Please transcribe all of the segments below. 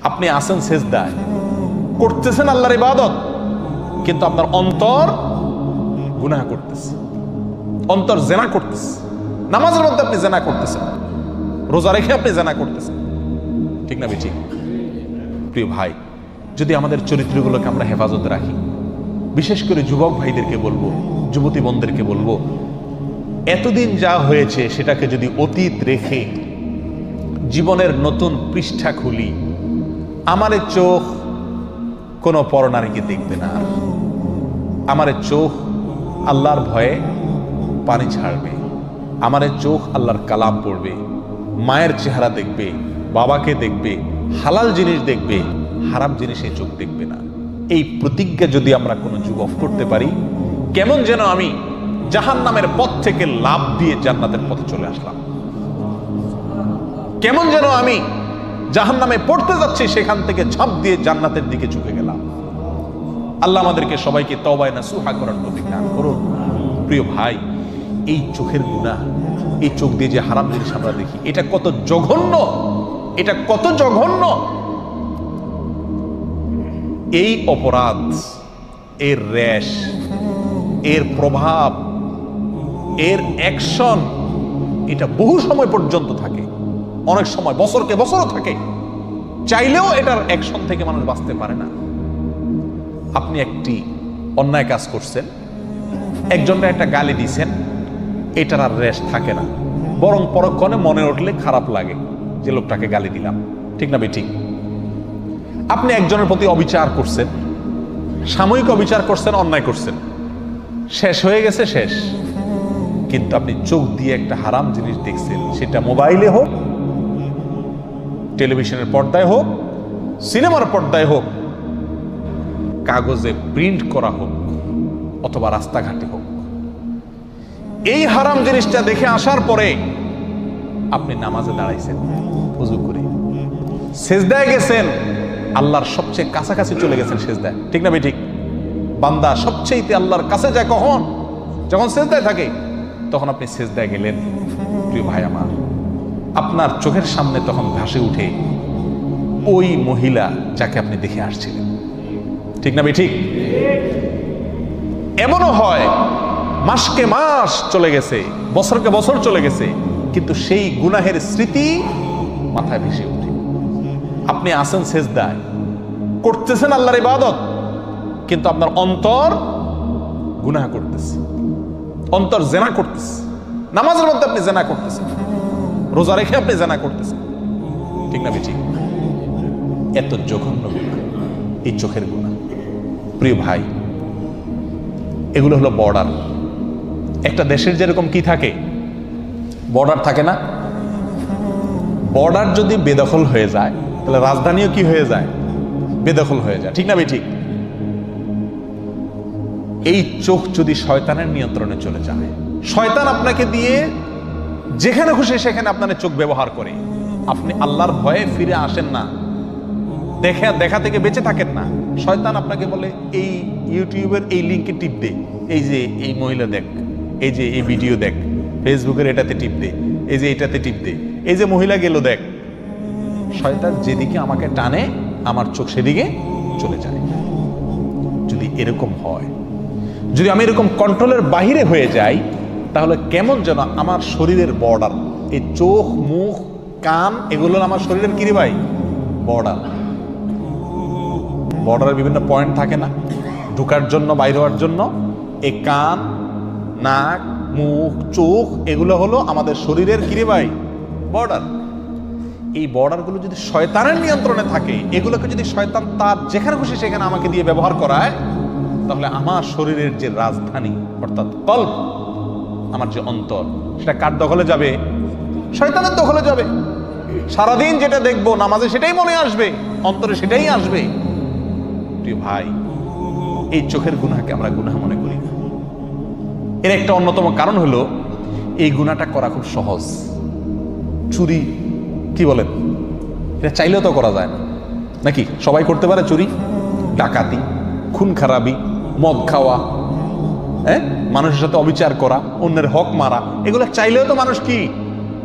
আপনি আসেন সেজদায়, করতেছেন আল্লাহর ইবাদত, কিন্তু আপনার অন্তর গুনাহ করতেছে, অন্তর জেনা করতেছে। নামাজের মধ্যে আপনি জেনা করতেছেন, রোজা রেখে আপনি জেনা করতেছেন, ঠিক না বেঠিক? প্রিয় ভাই, যদি আমাদের চরিত্রগুলোকে আমরা হেফাজত রাখি, বিশেষ করে যুবক ভাইদেরকে বলবো, যুবতী বোনদেরকে বলবো, এতদিন যা হয়েছে সেটাকে যদি অতীত রেখে জীবনের নতুন পৃষ্ঠা খুলি, আমারে চোখ কোনো পরনারীকে দেখবে না, আমারে চোখ আল্লাহর ভয়ে পানি ছাড়বে, আমারে চোখ আল্লাহর কালাম পড়বে, মায়ের চেহারা দেখবে, বাবাকে দেখবে, হালাল জিনিস দেখবে, হারাম জিনিসে চোখ দেখবে না। এই প্রতিজ্ঞা যদি আমরা কোনো যুবক করতে পারি, কেমন যেন আমি জাহান্নামের পথ থেকে লাফ দিয়ে জান্নাতের পথে চলে আসলাম, কেমন যেন আমি জাহান্নামে পড়তে যাচ্ছি, সেখান থেকে ঝাঁপ দিয়ে জান্নাতের দিকে ঝুঁকে গেলাম। আল্লাহ আমাদেরকে সবাইকে তওবায়ে নাসুহা করার তৌফিক দান করুন। প্রিয় ভাই, এই চোখের গুনাহ, এই চোখ দিয়ে যে হারাম জিনিস আমরা দেখি, এটা কত জঘন্য, এটা কত জঘন্য। এই অপরাধ, এর রেশ, এর প্রভাব, এর অ্যাকশন, এটা বহু সময় পর্যন্ত থাকে, অনেক সময় বছরকে বছরও থাকে, চাইলেও এটার অ্যাকশন থেকে মানুষ বাঁচতে পারে না। আপনি একটি অন্যায় কাজ করছেন, একজনকে একটা গালি দিয়েছেন, এটার আর রেশ থাকে না, বরং পরক্ষণে মনে উঠলে খারাপ লাগে যে লোকটাকে গালি দিলাম, ঠিক না বেঠিক? আপনি একজনের প্রতি অবিচার করছেন, সাময়িক অবিচার করছেন, অন্যায় করছেন, শেষ হয়ে গেছে, শেষ। কিন্তু আপনি চোখ দিয়ে একটা হারাম জিনিস দেখছেন, সেটা মোবাইলে হোক, টেলিভিশনের পর্দায় হোক, সিনেমার পর্দায় হোক, কাগজে প্রিন্ট করা হোক, অথবা রাস্তাঘাটে হোক, এই হারাম জিনিসটা দেখে আসার পরে আপনি নামাজে দাঁড়াইছেন, ওযু করে সেজদায় গেছেন, আল্লাহর সবচেয়ে কাছাকাছি চলে গেছেন সেজদায়, ঠিক না বেঠিক? বান্দা সবচেয়ে আল্লাহর কাছে যায় কখন? যখন সেজদায় থাকে, তখন আপনি সেজদায় গেলেন। প্রিয় ভাই আমার, আপনার চোখের সামনে তখন ভাসে উঠে ওই মহিলা যাকে আপনি দেখে আসছিলেন, ঠিক না বেঠিক? এমনও হয় মাসকে মাস চলে গেছে, বছরকে বছর চলে গেছে, কিন্তু সেই গুনাহের স্মৃতি মাথায় ভেসে ওঠে। আপনি আসেন সেজদায়, করতেছেন আল্লাহর ইবাদত, কিন্তু আপনার অন্তর গুনাহ করতেছে, অন্তর জেনা করতেছে। নামাজের মধ্যে আপনি জেনা করতেছেন, রোজা রেখে আপনি জেনা করতেছেন, ঠিক না বেঠিক? এত জঘন্য গুনাহ এই চোখের গুনাহ। প্রিয় ভাই, এগুলো হলো বর্ডার। একটা দেশের যেরকম কি থাকে, বর্ডার থাকে না? বর্ডার যদি বেদখল হয়ে যায়, তাহলে রাজধানীও কি হয়ে যায়? বেদখল হয়ে যায়, ঠিক না বেঠিক? এই চোখ যদি শয়তানের নিয়ন্ত্রণে চলে যায়, শয়তান আপনাকে দিয়ে যেখানে খুশি সেখানে আপনার চোখ ব্যবহার করে, আপনি আল্লাহর ভয়ে ফিরে আসেন না, দেখা থেকে বেঁচে থাকেন না। শয়তান আপনাকে বলে এই ইউটিউবের এই লিঙ্কে টিপ দে, এই যে এই মহিলা দেখ, এই যে এই ভিডিও দেখ, ফেসবুকের এটাতে টিপ দে, এই যে এটাতে টিপ দে, এই যে মহিলা গেল দেখ। শয়তান যেদিকে আমাকে টানে, আমার চোখ সেদিকে চলে যায়। যদি এরকম হয়, যদি আমি এরকম কন্ট্রোলের বাহিরে হয়ে যাই, তাহলে কেমন যেন আমার শরীরের বর্ডার, এই চোখ, মুখ, কান, এগুলো আমার শরীরের কি রে ভাই? বর্ডার। বর্ডারের বিভিন্ন পয়েন্ট থাকে না, ঢোকার জন্য, বাইরে হওয়ার জন্য। এই কান, নাক, মুখ, চোখ, এগুলো হলো আমাদের শরীরের কি রে ভাই? বর্ডার। এই বর্ডারগুলো যদি শয়তানের নিয়ন্ত্রণে থাকে, এগুলোকে যদি শয়তান তার যেখানে খুশি সেখানে আমাকে দিয়ে ব্যবহার করায়, তাহলে আমার শরীরের যে রাজধানী অর্থাৎ কল্ব, আমার যে অন্তর, সেটা কার দখলে যাবে? শয়তানের দখলে যাবে। সারাদিন যেটা দেখবো নামাজে সেটাই মনে আসবে, অন্তরে সেটাই আসবে। প্রিয় ভাই, এই চোখের গুনাহকে আমরা গুনাহ মনে করি না। এর একটা অন্যতম কারণ হলো এই গুনাহটা করা খুব সহজ। চুরি, কি বলেন, এটা চাইলেও তো করা যায় না, নাকি? সবাই করতে পারে চুরি, ডাকাতি, খুন খারাপি, মদ খাওয়া, মানুষের সাথে অবিচার করা, অন্যের হক মারা, এগুলো চাইলেও তো মানুষ কি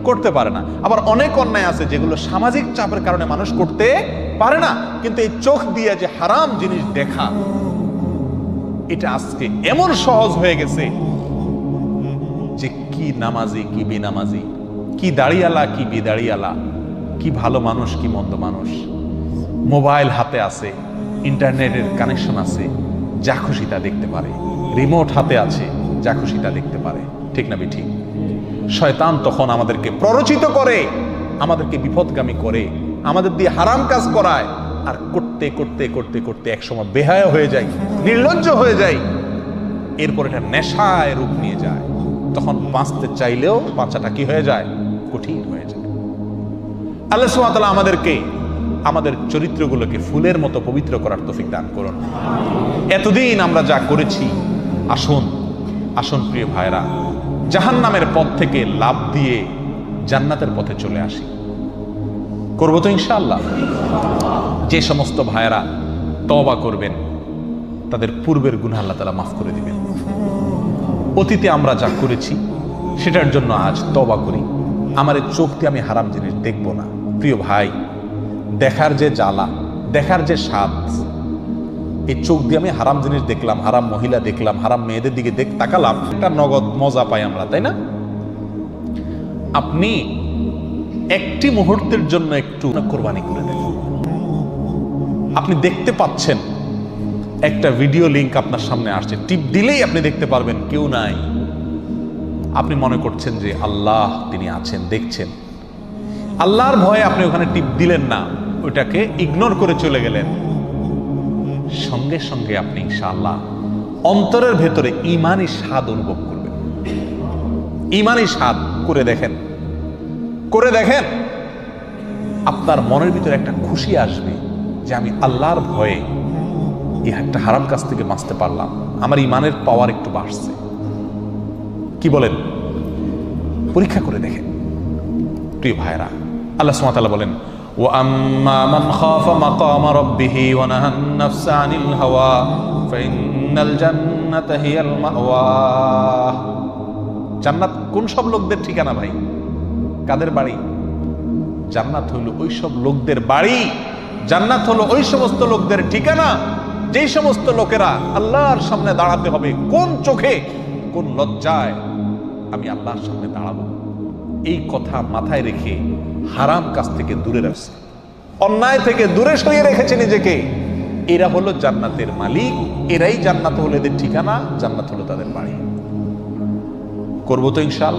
করতে পারে না। আবার অনেক অন্যায় আছে যেগুলো সামাজিক চাপের কারণে মানুষ করতে পারে না, কিন্তু এই চোখ দিয়ে যে হারাম জিনিস দেখা, এটা আজকে এমন সহজ হয়ে গেছে যে কি নামাজি কি বেনামাজি, কি দাড়িয়ালা কি বেদাড়িয়ালা, কি ভালো মানুষ কি মন্দ মানুষ, মোবাইল হাতে আছে, ইন্টারনেটের কানেকশন আছে, যা খুশি তা দেখতে পারে, রিমোট হাতে আছে, যা খুশি তা দেখতে পারে। ঠিক না ঠিক? শয়তান তখন আমাদেরকে প্ররোচিত করে, আমাদেরকে বিপদগামী করে, আমাদের দিয়ে হারাম কাজ করায়, আর করতে করতে করতে করতে একসময় বেহায়া হয়ে যায়, নির্লজ্জ হয়ে যায়, এরপর এটা নেশায় রূপ নিয়ে যায়। তখন বাঁচতে চাইলেও বাঁচাটা কি হয়ে যায়? কঠিন হয়ে যায়। আল্লাহ সুবহানাহু ওয়া তাআলা আমাদেরকে আমাদের চরিত্রগুলোকে ফুলের মতো পবিত্র করার তৌফিক দান করুন। এতদিন আমরা যা করেছি, আসুন আসুন প্রিয় ভাইরা, জাহান্নামের পথ থেকে লাভ দিয়ে জান্নাতের পথে চলে আসি। করবো তো ইনশাআল্লাহ? যে সমস্ত ভাইরা তওবা করবেন তাদের পূর্বের গুনাহ আল্লাহ তাআলা মাফ করে দিবেন। অতীতে আমরা যা করেছি সেটার জন্য আজ তওবা করি। আমার এই চোখ দিয়ে আমি হারাম জিনিস দেখব না। প্রিয় ভাই, দেখার যে জ্বালা, দেখার যে স্বাদ, এই চোখ দিয়ে আমি হারাম জিনিস দেখলাম, হারাম মহিলা দেখলাম, হারাম মেয়েদের দিকে তাকালাম, একটা নগদ মজা পাই আমরা, তাই না? আপনি একটি মুহূর্তের জন্য একটু কোরবানি করে দেন। আপনি দেখতে পাচ্ছেন একটা ভিডিও লিংক আপনার সামনে আসছে, টিপ দিলেই আপনি দেখতে পারবেন কেউ নাই। আপনি মনে করছেন যে আল্লাহ তিনি আছেন, দেখছেন। আল্লাহর ভয়ে আপনি ওখানে টিপ দিলেন না, ওইটাকে ইগনোর করে চলে গেলেন। সঙ্গে সঙ্গে আপনি ইনশাআল্লাহ অন্তরের ভেতরে ঈমানি স্বাদ অনুভব করবেন। ঈমানি স্বাদ করে দেখেন, করে দেখেন, আপনার মনের ভিতরে একটা খুশি আসবে যে আমি আল্লাহর ভয়ে এই একটা হারাম কাজ থেকে বাঁচতে পারলাম, আমার ঈমানের পাওয়ার একটু বাড়ছে। কি বলেন? পরীক্ষা করে দেখেন প্রিয় ভাইরা। আল্লাহ সুবহানাহু ওয়া তাআলা বলেন, ওয়া আম্মা মান খাফা মাকামা রাব্বিহি ওয়া নাহান নাফসা আনিল হাওয়া ফাইন্নাল জান্নাতা হিয়াল মাওয়া। জান্নাত কোন সব লোকদের ঠিকানা ভাই? কাদের বাড়ি? জান্নাত হলো ওই সব লোকদের বাড়ি, জান্নাত হলো ওই সমস্ত লোকদের ঠিকানা যেই সমস্ত লোকেরা আল্লাহর সামনে দাঁড়াতে হবে। কোন চোখে, কোন লজ্জায় আমি আল্লাহর সামনে দাঁড়াবো, এই কথা মাথায় রেখে হারাম কাজ থেকে দূরে রাখছে, অন্যায় থেকে দূরে সরিয়ে রেখেছে নিজেকে। এরা হলো জান্নাতের মালিক, এরাই জান্নাত হলো এদের ঠিকানা, জান্নাত হলো তাদের বাড়ি। করবো তো ইনশাআল্লাহ।